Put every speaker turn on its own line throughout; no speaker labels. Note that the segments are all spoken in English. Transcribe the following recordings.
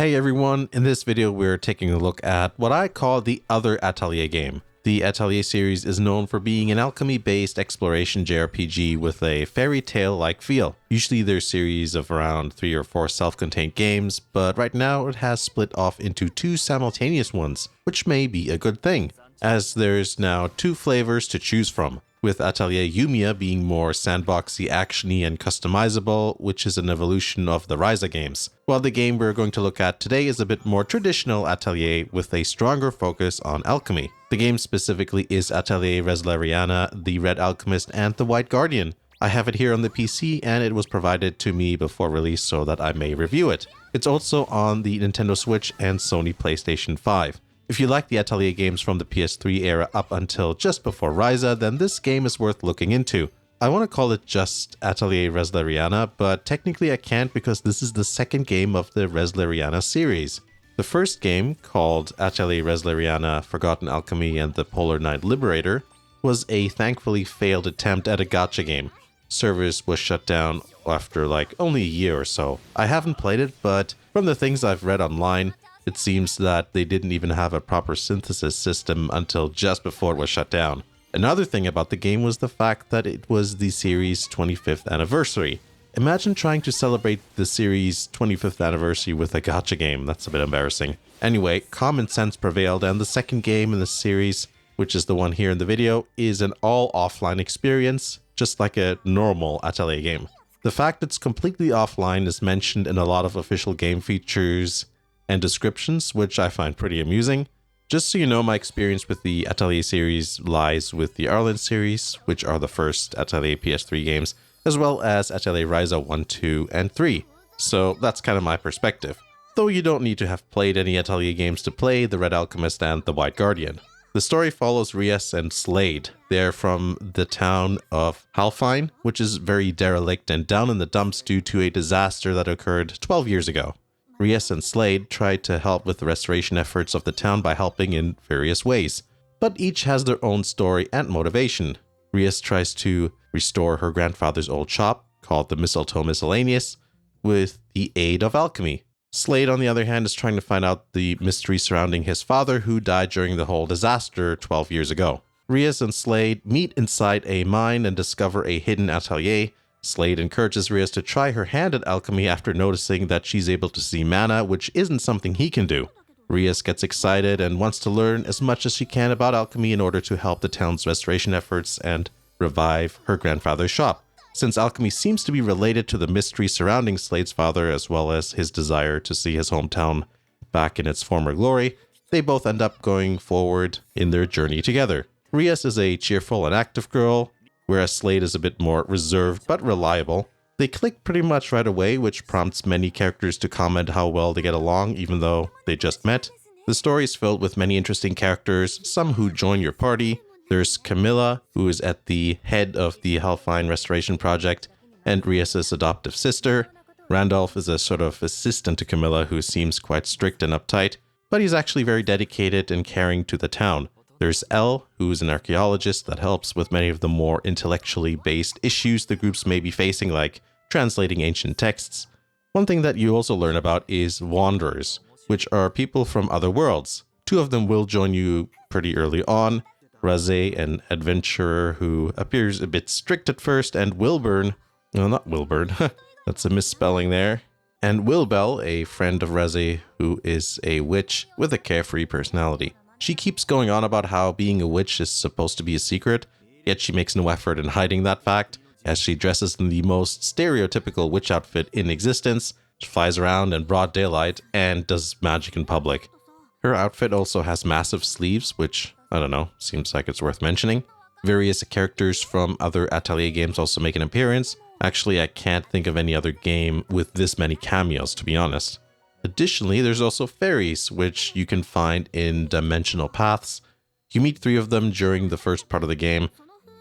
Hey everyone, in this video we're taking a look at what I call the other Atelier game. The Atelier series is known for being an alchemy-based exploration JRPG with a fairy tale-like feel. Usually their series of around 3 or 4 self-contained games, but right now it has split off into 2 simultaneous ones, which may be a good thing, as there's now 2 flavors to choose from, with Atelier Yumiya being more sandboxy, actiony, and customizable, which is an evolution of the Ryza games, while the game we're going to look at today is a bit more traditional Atelier with a stronger focus on alchemy. The game specifically is Atelier Resleriana, the Red Alchemist, and the White Guardian. I have it here on the PC and it was provided to me before release so that I may review it. It's also on the Nintendo Switch and Sony PlayStation 5. If you like the Atelier games from the PS3 era up until just before Ryza, then this game is worth looking into. I want to call it just Atelier Resleriana, but technically I can't because this is the second game of the Resleriana series. The first game, called Atelier Resleriana Forgotten Alchemy and the Polar Knight Liberator, was a thankfully failed attempt at a gacha game. Servers was shut down after only a year or so. I haven't played it, but from the things I've read online, it seems that they didn't even have a proper synthesis system until just before it was shut down. Another thing about the game was the fact that it was the series' 25th anniversary. Imagine trying to celebrate the series' 25th anniversary with a gacha game. That's a bit embarrassing. Anyway, common sense prevailed, and the second game in the series, which is the one here in the video, is an all-offline experience, just like a normal Atelier game. The fact it's completely offline is mentioned in a lot of official game features and descriptions, which I find pretty amusing. Just so you know, my experience with the Atelier series lies with the Arlen series, which are the first Atelier PS3 games, as well as Atelier Ryza 1, 2, and 3. So that's kind of my perspective. Though you don't need to have played any Atelier games to play the Red Alchemist and the White Guardian. The story follows Rias and Slade. They're from the town of Halfine, which is very derelict and down in the dumps due to a disaster that occurred 12 years ago. Rias and Slade tried to help with the restoration efforts of the town by helping in various ways, but each has their own story and motivation. Rias tries to restore her grandfather's old shop, called the Mistletoe Miscellaneous, with the aid of alchemy. Slade, on the other hand, is trying to find out the mystery surrounding his father who died during the whole disaster 12 years ago. Rias and Slade meet inside a mine and discover a hidden atelier. Slade encourages Rias to try her hand at alchemy after noticing that she's able to see mana, which isn't something he can do. Rias gets excited and wants to learn as much as she can about alchemy in order to help the town's restoration efforts and revive her grandfather's shop. Since alchemy seems to be related to the mystery surrounding Slade's father as well as his desire to see his hometown back in its former glory, they both end up going forward in their journey together. Rias is a cheerful and active girl, whereas Slade is a bit more reserved but reliable. They click pretty much right away, which prompts many characters to comment how well they get along even though they just met. The story is filled with many interesting characters, some who join your party. There's Camilla, who is at the head of the Halfine Restoration Project, and Rias' adoptive sister. Randolph is a sort of assistant to Camilla who seems quite strict and uptight, but he's actually very dedicated and caring to the town. There's Elle, who's an archaeologist that helps with many of the more intellectually based issues the groups may be facing, like translating ancient texts. One thing that you also learn about is Wanderers, which are people from other worlds. 2 of them will join you pretty early on. Raze, an adventurer who appears a bit strict at first, and Wilburn, no, not Wilburn, that's a misspelling there, and Wilbel, a friend of Raze, who is a witch with a carefree personality. She keeps going on about how being a witch is supposed to be a secret, yet she makes no effort in hiding that fact, as she dresses in the most stereotypical witch outfit in existence, flies around in broad daylight, and does magic in public. Her outfit also has massive sleeves, which, I don't know, seems like it's worth mentioning. Various characters from other Atelier games also make an appearance. Actually, I can't think of any other game with this many cameos, to be honest. Additionally, there's also fairies, which you can find in dimensional paths. You meet 3 of them during the first part of the game.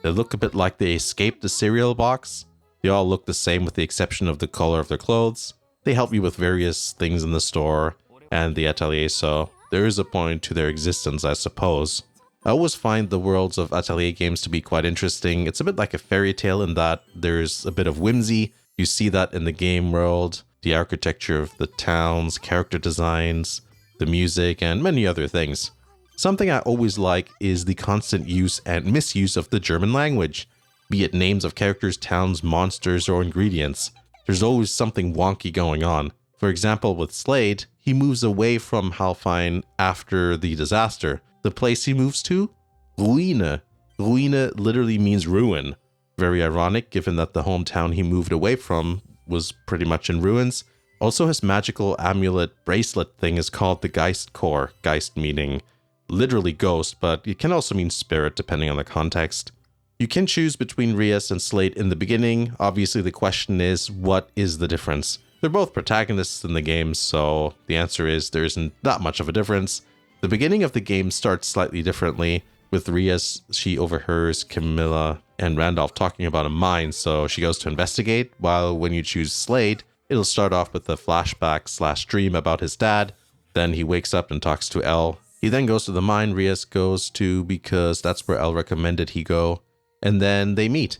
They look a bit like they escaped the cereal box. They all look the same with the exception of the color of their clothes. They help you with various things in the store and the atelier, so there is a point to their existence, I suppose. I always find the worlds of Atelier games to be quite interesting. It's a bit like a fairy tale in that there's a bit of whimsy. You see that in the game world. the architecture of the towns, character designs, the music, and many other things. Something I always like is the constant use and misuse of the German language, be it names of characters, towns, monsters, or ingredients. There's always something wonky going on. For example, with Slade, he moves away from Halfine after the disaster. The place he moves to? Ruine. Ruine literally means ruin. Very ironic, given that the hometown he moved away from was pretty much in ruins. Also, his magical amulet bracelet thing is called the Geist Core. Geist meaning literally ghost, but it can also mean spirit depending on the context. You can choose between Rias and Slade in the beginning. Obviously, the question is, what is the difference? They're both protagonists in the game, so the answer is there isn't that much of a difference. The beginning of the game starts slightly differently. With Rias, she overhears Camilla and Randolph talking about a mine, so she goes to investigate, while when you choose Slade, it'll start off with a flashback/dream about his dad. Then he wakes up and talks to Elle. He then goes to the mine Rias goes to because that's where Elle recommended he go. And then they meet.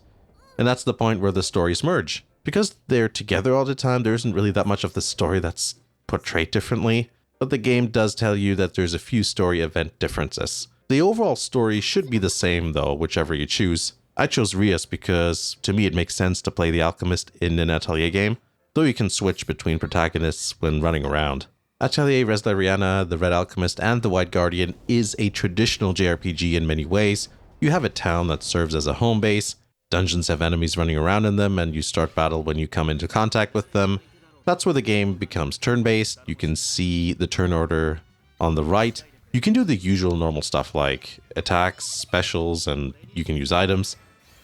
And that's the point where the stories merge. Because they're together all the time, there isn't really that much of the story that's portrayed differently. But the game does tell you that there's a few story event differences. The overall story should be the same though, whichever you choose. I chose Rias because to me it makes sense to play the Alchemist in an Atelier game, though you can switch between protagonists when running around. Atelier Resleriana, the Red Alchemist, and the White Guardian is a traditional JRPG in many ways. You have a town that serves as a home base, dungeons have enemies running around in them, and you start battle when you come into contact with them. That's where the game becomes turn-based. You can see the turn order on the right. You can do the usual normal stuff like attacks, specials, and you can use items.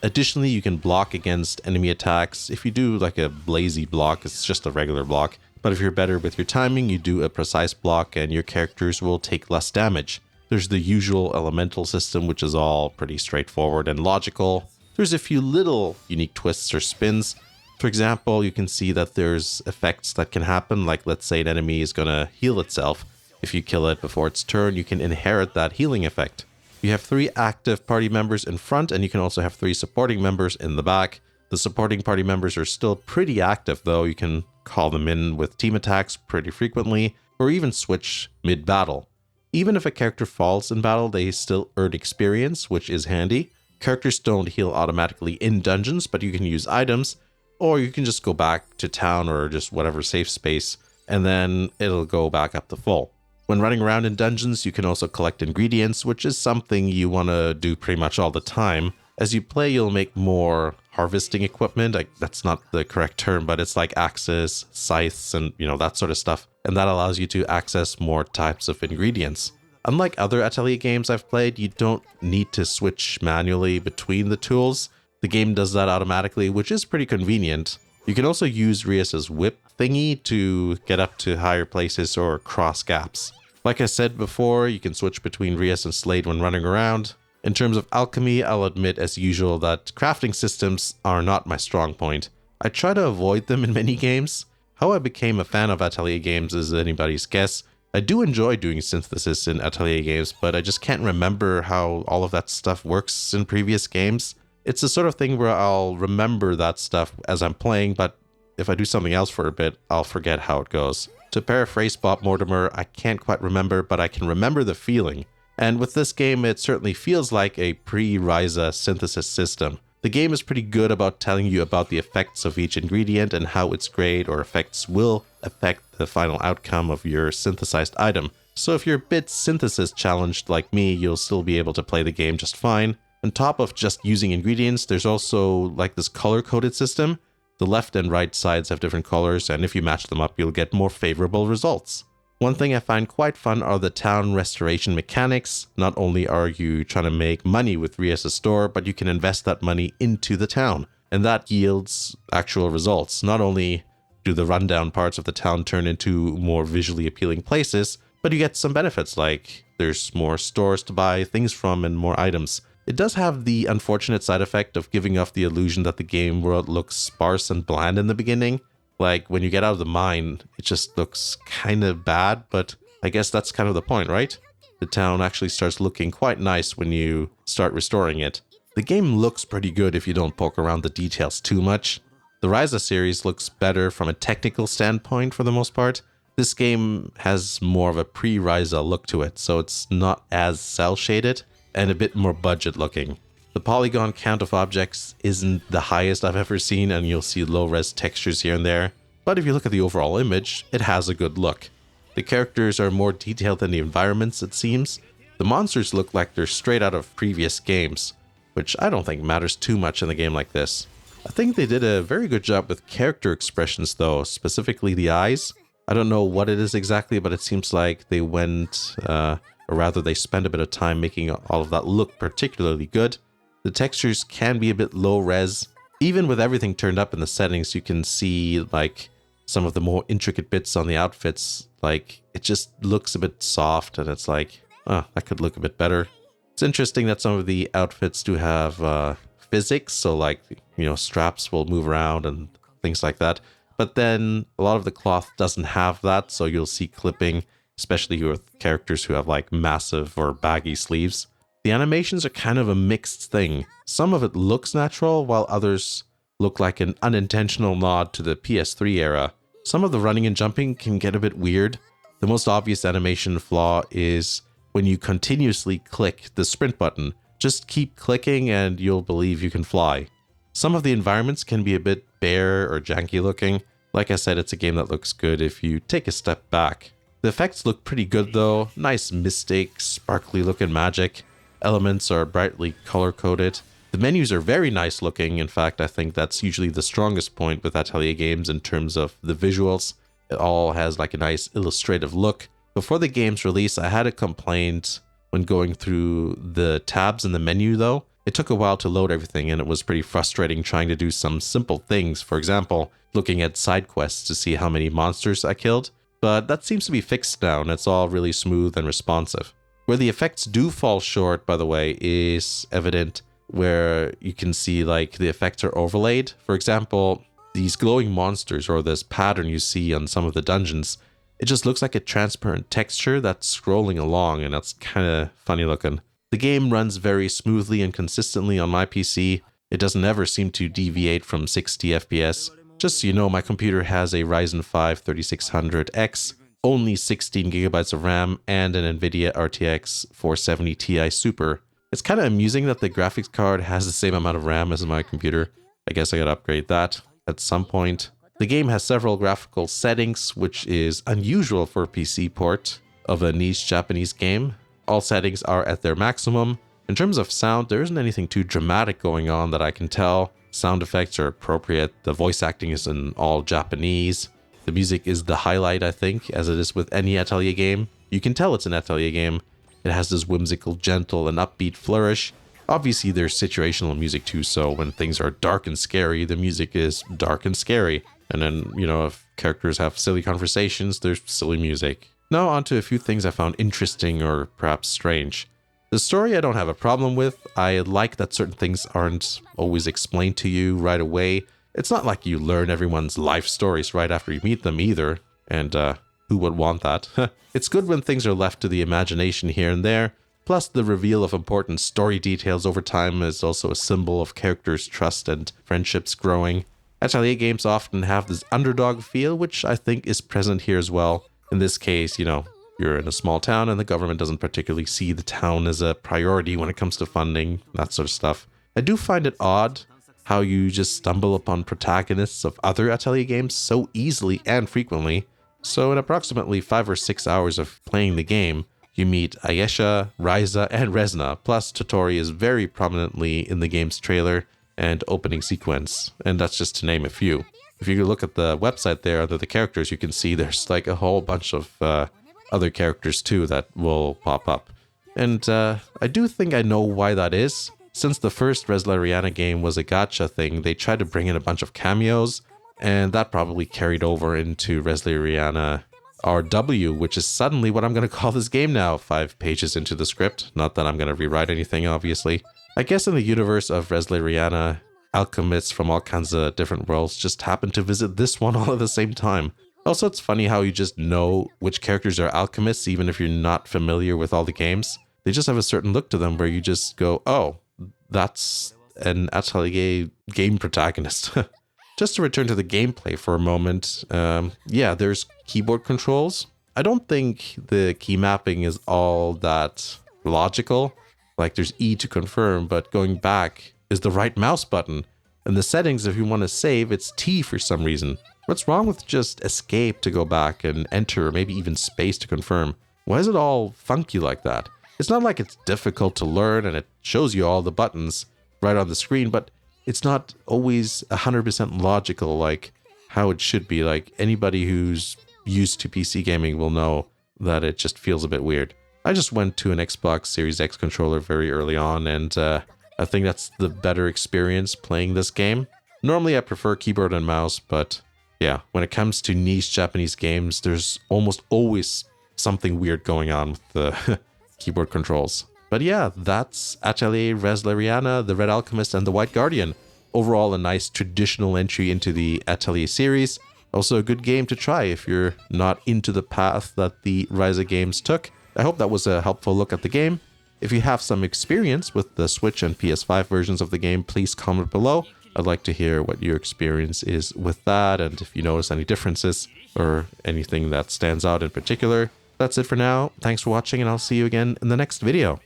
Additionally, you can block against enemy attacks. If you do like a lazy block, it's just a regular block. But if you're better with your timing, you do a precise block and your characters will take less damage. There's the usual elemental system, which is all pretty straightforward and logical. There's a few little unique twists or spins. For example, you can see that there's effects that can happen, like let's say an enemy is gonna heal itself. If you kill it before its turn, you can inherit that healing effect. You have 3 active party members in front, and you can also have 3 supporting members in the back. The supporting party members are still pretty active though. You can call them in with team attacks pretty frequently, or even switch mid-battle. Even if a character falls in battle, they still earn experience, which is handy. Characters don't heal automatically in dungeons, but you can use items, or you can just go back to town or just whatever safe space, and then it'll go back up to full. When running around in dungeons, you can also collect ingredients, which is something you want to do pretty much all the time. As you play, you'll make more harvesting equipment. That's not the correct term, but it's like axes, scythes, and that sort of stuff. And that allows you to access more types of ingredients. Unlike other Atelier games I've played, you don't need to switch manually between the tools. The game does that automatically, which is pretty convenient. You can also use Rias's whip thingy to get up to higher places or cross gaps. Like I said before, you can switch between Rias and Slade when running around. In terms of alchemy, I'll admit as usual that crafting systems are not my strong point. I try to avoid them in many games. How I became a fan of Atelier games is anybody's guess. I do enjoy doing synthesis in Atelier games, but I just can't remember how all of that stuff works in previous games. It's the sort of thing where I'll remember that stuff as I'm playing, but if I do something else for a bit, I'll forget how it goes. To paraphrase Bob Mortimer, I can't quite remember, but I can remember the feeling. And with this game, it certainly feels like a pre-Ryza synthesis system. The game is pretty good about telling you about the effects of each ingredient and how its grade or effects will affect the final outcome of your synthesized item. So if you're a bit synthesis challenged like me, you'll still be able to play the game just fine. On top of just using ingredients, there's also like this color-coded system. The left and right sides have different colors, and if you match them up, you'll get more favorable results. One thing I find quite fun are the town restoration mechanics. Not only are you trying to make money with Rias' store, but you can invest that money into the town, and that yields actual results. Not only do the rundown parts of the town turn into more visually appealing places, but you get some benefits like there's more stores to buy things from and more items. It does have the unfortunate side effect of giving off the illusion that the game world looks sparse and bland in the beginning. Like when you get out of the mine, it just looks kind of bad, but I guess that's kind of the point, right? The town actually starts looking quite nice when you start restoring it. The game looks pretty good if you don't poke around the details too much. The Ryza series looks better from a technical standpoint for the most part. This game has more of a pre-Ryza look to it, so it's not as cel-shaded and a bit more budget looking. The polygon count of objects isn't the highest I've ever seen, and you'll see low-res textures here and there, but if you look at the overall image, it has a good look. The characters are more detailed than the environments, it seems. The monsters look like they're straight out of previous games, which I don't think matters too much in a game like this. I think they did a very good job with character expressions though, specifically the eyes. I don't know what it is exactly, but it seems like they went, or rather they spent a bit of time making all of that look particularly good. The textures can be a bit low res. Even with everything turned up in the settings, you can see like some of the more intricate bits on the outfits. Like it just looks a bit soft and it's like, oh, that could look a bit better. It's interesting that some of the outfits do have physics, so like, you know, straps will move around and things like that. But then a lot of the cloth doesn't have that, so you'll see clipping, especially with characters who have like massive or baggy sleeves. The animations are kind of a mixed thing. Some of it looks natural, while others look like an unintentional nod to the PS3 era. Some of the running and jumping can get a bit weird. The most obvious animation flaw is when you continuously click the sprint button. Just keep clicking and you'll believe you can fly. Some of the environments can be a bit bare or janky looking. Like I said, it's a game that looks good if you take a step back. The effects look pretty good though. Nice mystic, sparkly looking magic. Elements are brightly color-coded. The menus are very nice looking. In fact, I think that's usually the strongest point with Atelier games in terms of the visuals. It all has like a nice illustrative look. Before the game's release, I had a complaint when going through the tabs in the menu though. It took a while to load everything and it was pretty frustrating trying to do some simple things. For example, looking at side quests to see how many monsters I killed. But that seems to be fixed now and it's all really smooth and responsive. Where the effects do fall short, by the way, is evident where you can see like the effects are overlaid. For example, these glowing monsters or this pattern you see on some of the dungeons, it just looks like a transparent texture that's scrolling along and that's kind of funny looking. The game runs very smoothly and consistently on my PC. It doesn't ever seem to deviate from 60 FPS. Just so you know, my computer has a Ryzen 5 3600X, only 16 gigabytes of RAM, and an NVIDIA RTX 470 Ti Super. It's kind of amusing that the graphics card has the same amount of RAM as my computer. I guess I gotta upgrade that at some point. The game has several graphical settings, which is unusual for a PC port of a niche Japanese game. All settings are at their maximum. In terms of sound, there isn't anything too dramatic going on that I can tell. Sound effects are appropriate. The voice acting is in all Japanese. The music is the highlight, I think, as it is with any Atelier game. You can tell it's an Atelier game. It has this whimsical, gentle, and upbeat flourish. Obviously, there's situational music too, so when things are dark and scary, the music is dark and scary. And then, you know, if characters have silly conversations, there's silly music. Now on to a few things I found interesting or perhaps strange. The story I don't have a problem with. I like that certain things aren't always explained to you right away. It's not like you learn everyone's life stories right after you meet them either. And who would want that? It's good when things are left to the imagination here and there. Plus, the reveal of important story details over time is also a symbol of characters' trust and friendships growing. Atelier games often have this underdog feel, which I think is present here as well. In this case, you know, you're in a small town and the government doesn't particularly see the town as a priority when it comes to funding, that sort of stuff. I do find it odd how you just stumble upon protagonists of other Atelier games so easily and frequently. So in approximately 5 or 6 hours of playing the game, you meet Ayesha, Ryza, and Resna, plus Totori is very prominently in the game's trailer and opening sequence, and that's just to name a few. If you look at the website there under the characters, you can see there's like a whole bunch of other characters too that will pop up. And I do think I know why that is. Since the first Resleriana game was a gacha thing, they tried to bring in a bunch of cameos, and that probably carried over into Resleriana RW, which is suddenly what I'm going to call this game now, 5 pages into the script. Not that I'm going to rewrite anything, obviously. I guess in the universe of Resleriana, alchemists from all kinds of different worlds just happen to visit this one all at the same time. Also, it's funny how you just know which characters are alchemists even if you're not familiar with all the games. They just have a certain look to them where you just go, oh, that's an Atelier game protagonist. Just to return to the gameplay for a moment, yeah, there's keyboard controls. I don't think the key mapping is all that logical. Like there's E to confirm, but going back is the right mouse button. And the settings, if you want to save, it's T for some reason. What's wrong with just escape to go back and enter, or maybe even space to confirm? Why is it all funky like that? It's not like it's difficult to learn and it shows you all the buttons right on the screen, but it's not always 100% logical like how it should be. Like anybody who's used to PC gaming will know that it just feels a bit weird. I just went to an Xbox Series X controller very early on, and I think that's the better experience playing this game. Normally I prefer keyboard and mouse, but yeah, when it comes to niche Japanese games, there's almost always something weird going on with the keyboard controls. But yeah, that's Atelier Resleriana, the Red Alchemist, and the White Guardian. Overall, a nice traditional entry into the Atelier series. Also a good game to try if you're not into the path that the Ryza games took. I hope that was a helpful look at the game. If you have some experience with the Switch and PS5 versions of the game, please comment below. I'd like to hear what your experience is with that, and if you notice any differences or anything that stands out in particular. That's it for now. Thanks for watching, and I'll see you again in the next video.